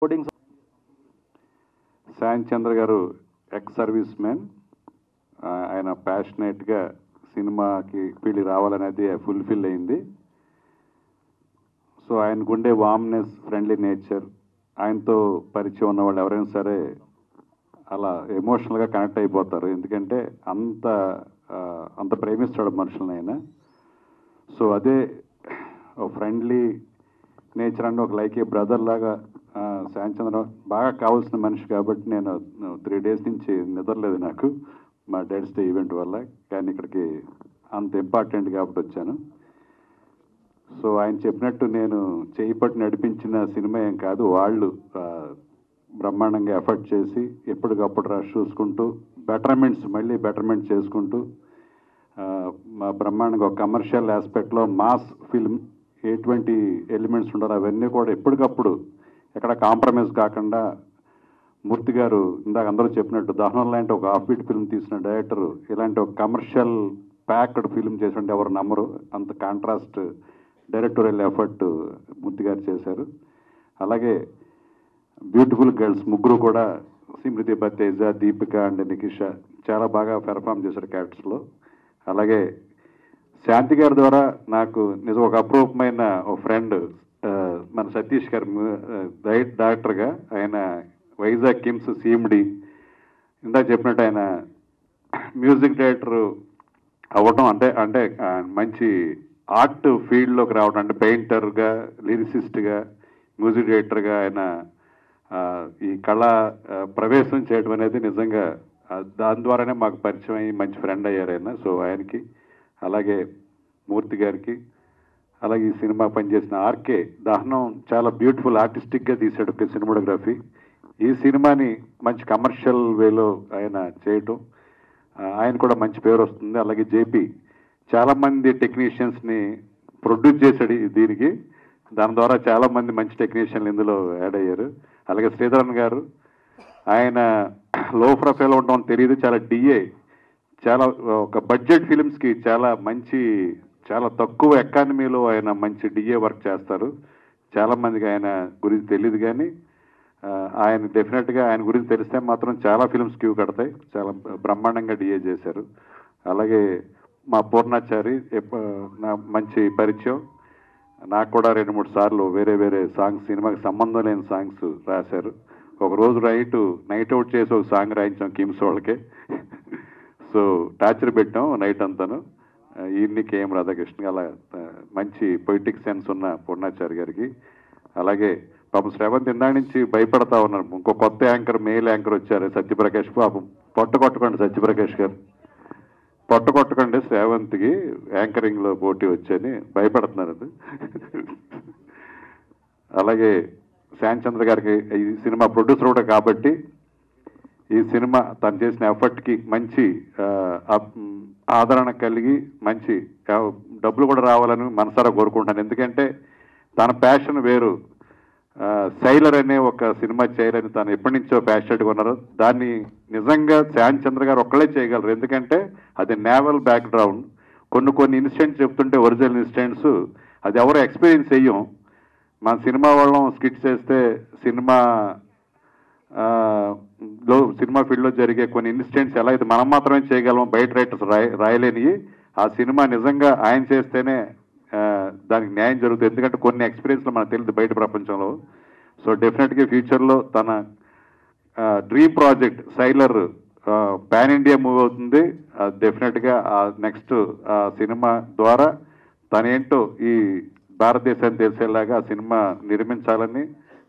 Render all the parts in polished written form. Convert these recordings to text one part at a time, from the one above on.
Coding San చంద్ర గారు ex service man. ఆయన ప్యాషనేట్గా సినిమాకి ఫీల్డ్ రావాలనేది ఫుల్ఫిల్ అయింది. సో ఆయనకు ఉండే వామ్నెస్, ఫ్రెండ్లీ నేచర్, ఆయనతో పరిచయం ఉన్న వాళ్ళు ఎవరైనా సరే అలా ఎమోషనల్గా కనెక్ట్ అయిపోతారు. ఎందుకంటే అంత ప్రేమిస్తాడు మనుషులను ఆయన. సో అదే ఫ్రెండ్లీ నేచర్ అంటే ఒక లైక్ ఏ బ్రదర్ లాగా శాన్ చంద్ర బాగా కావాల్సిన మనిషి. కాబట్టి నేను 3 days నుంచి నిద్రలేదు నాకు, మా డాడ్స్ డే ఈవెంట్ వల్ల. కానీ ఇక్కడికి అంత ఇంపార్టెంట్ కాబట్టి వచ్చాను. సో ఆయన చెప్పినట్టు నేను చేయిపట్టి నడిపించిన సినిమా ఏం కాదు, వాళ్ళు బ్రహ్మాండంగా ఎఫర్ట్ చేసి ఎప్పటికప్పుడు రష్ చూసుకుంటూ మళ్ళీ బెటర్మెంట్ చేసుకుంటూ మా బ్రహ్మాండంగా ఒక కమర్షియల్ ఆస్పెక్ట్లో మాస్ ఫిల్మ్ ఎటువంటి ఎలిమెంట్స్ ఉండాలి అవన్నీ కూడా ఎప్పటికప్పుడు ఎక్కడ కాంప్రమైజ్ కాకుండా మూర్తి గారు ఇందాక అందరూ చెప్పినట్టు దహనం లాంటి ఒక హాఫ్ బీట్ ఫిల్మ్ తీసిన డైరెక్టర్ ఇలాంటి ఒక కమర్షియల్ ప్యాక్డ్ ఫిల్మ్ చేసినట్టు ఎవరు నమ్మరు. అంత కాంట్రాస్ట్ డైరెక్టోరియల్ ఎఫర్ట్ మూర్తి గారు చేశారు. అలాగే బ్యూటిఫుల్ గర్ల్స్ ముగ్గురు కూడా సిమ్రతి తేజ, దీపిక అండ్ నికిష చాలా బాగా పెర్ఫామ్ చేశారు క్యారెక్టర్స్లో. అలాగే శాంతి గారి ద్వారా నాకు నిజం ఒక అప్రూపమైన ఒక ఫ్రెండ్ మన సతీష్ గారు డైరెక్టర్గా, ఆయన వైజాగ్ కిమ్స్ సిఎండి. ఇందాక చెప్పినట్టు ఆయన మ్యూజిక్ డైరెక్టర్ అవ్వటం అంటే మంచి ఆర్ట్ ఫీల్డ్లోకి రావడం, అంటే పెయింటర్గా, లిరిసిస్ట్గా, మ్యూజిక్ డైరెక్టర్గా ఆయన ఈ కళా ప్రవేశం చేయడం అనేది నిజంగా దాని ద్వారానే మాకు పరిచయం అయ్యి మంచి ఫ్రెండ్ అయ్యారు ఆయన. సో ఆయనకి, అలాగే మూర్తి గారికి, అలాగే ఈ సినిమా పనిచేసిన ఆర్కే దహనం చాలా బ్యూటిఫుల్ ఆర్టిస్టిక్గా తీశాడు సినిమాటోగ్రఫీ. ఈ సినిమాని మంచి కమర్షియల్ వేలో ఆయన చేయటం, ఆయన కూడా మంచి పేరు వస్తుంది. అలాగే జేపీ చాలామంది టెక్నీషియన్స్ని ప్రొడ్యూస్ చేశాడు దీనికి, దాని ద్వారా చాలామంది మంచి టెక్నీషియన్లు ఇందులో యాడ్ అయ్యారు. అలాగే శ్రీధరన్ గారు, ఆయన లో ప్రొఫైల్ ఉండడం తెలియదు, చాలా డిఏ, చాలా ఒక బడ్జెట్ ఫిలిమ్స్కి చాలా తక్కువ ఎకానమీలో ఆయన మంచి డిఏ వర్క్ చేస్తారు. చాలామందికి ఆయన గురించి తెలియదు, కానీ ఆయన డెఫినెట్గా ఆయన గురించి తెలిస్తే మాత్రం చాలా ఫిలిమ్స్ క్యూ కడతాయి. చాలా బ్రహ్మాండంగా డిఏ చేశారు. అలాగే మా పూర్ణాచారి నా మంచి పరిచయం, నాకు కూడా 2-3 సార్లు వేరే సాంగ్స్, సినిమాకి సంబంధం లేని సాంగ్స్ రాశారు. ఒకరోజు నైట్ అవుట్ చేసి ఒక సాంగ్ రాయించాం కిమ్స్ వాళ్ళకే. సో టార్చర్ పెట్టాం నైట్ అంతాను. ఈయన్ని కేఎం రాధాకృష్ణ, అలా మంచి పొయిటిక్ సెన్స్ ఉన్న పూర్ణాచారి గారికి. అలాగే పాపం శ్రవంత్ ఇందా నుంచి భయపడతా ఉన్నారు. ఇంకో కొత్త యాంకర్, మేల్ యాంకర్ వచ్చారు సత్యప్రకాష్. పాపం కొట్టకండి సత్యప్రకాష్ గారు, కొట్టకండి శ్రావంత్కి యాంకరింగ్లో పోటీ వచ్చని భయపడుతున్నారు. అలాగే శాన్ చంద్ర గారికి ఈ సినిమా ప్రొడ్యూసర్ కూడా కాబట్టి ఈ సినిమా తను చేసిన ఎఫర్ట్కి మంచి ఆదరణ కలిగి మంచి డబ్బులు కూడా రావాలని మనసారా కోరుకుంటాను. ఎందుకంటే తన ప్యాషన్ వేరు. సైలర్ అనే ఒక సినిమా చేయాలని తను ఎప్పటి నుంచో ప్యాషనెట్గా ఉన్నారు. దాన్ని నిజంగా శాన్ చంద్ర గారు ఒక్కళ్ళే చేయగలరు. ఎందుకంటే అది నేవల్ బ్యాక్గ్రౌండ్. కొన్ని ఇన్సిడెంట్స్ చెప్తుంటే ఒరిజినల్ ఇన్సిడెంట్స్ అది ఎవరు ఎక్స్పీరియన్స్ చెయ్యం. మన సినిమా వాళ్ళం స్కిట్ చేస్తే సినిమా ఫీల్డ్లో జరిగే కొన్ని ఇన్సిడెంట్స్ ఎలా అయితే మనం మాత్రమే చేయగలం, బయట రైటర్స్ రాయలేనివి. ఆ సినిమా నిజంగా ఆయన చేస్తేనే దానికి న్యాయం జరుగుతుంది. ఎందుకంటే కొన్ని ఎక్స్పీరియన్స్లో మనకు తెలియదు బయట ప్రపంచంలో. సో డెఫినెట్గా ఫ్యూచర్లో తన dream project sailor pan India move అవుతుంది. డెఫినెట్గా నెక్స్ట్ సినిమా ద్వారా తనేంటో ఈ భారతదేశాన్ని తెలిసేలాగా ఆ సినిమా నిర్మించాలని,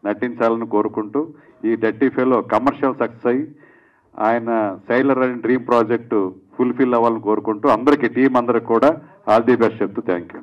నటించాలని కోరుకుంటూ ఈ డర్టీ ఫెలో కమర్షియల్ సక్సెస్ అయ్యి ఆయన సైలర్ అనే డ్రీమ్ ప్రాజెక్టు ఫుల్ఫిల్ అవ్వాలని కోరుకుంటూ అందరికీ, టీం అందరికి కూడా ఆల్ ది బెస్ట్ చెప్తూ థ్యాంక్ యూ.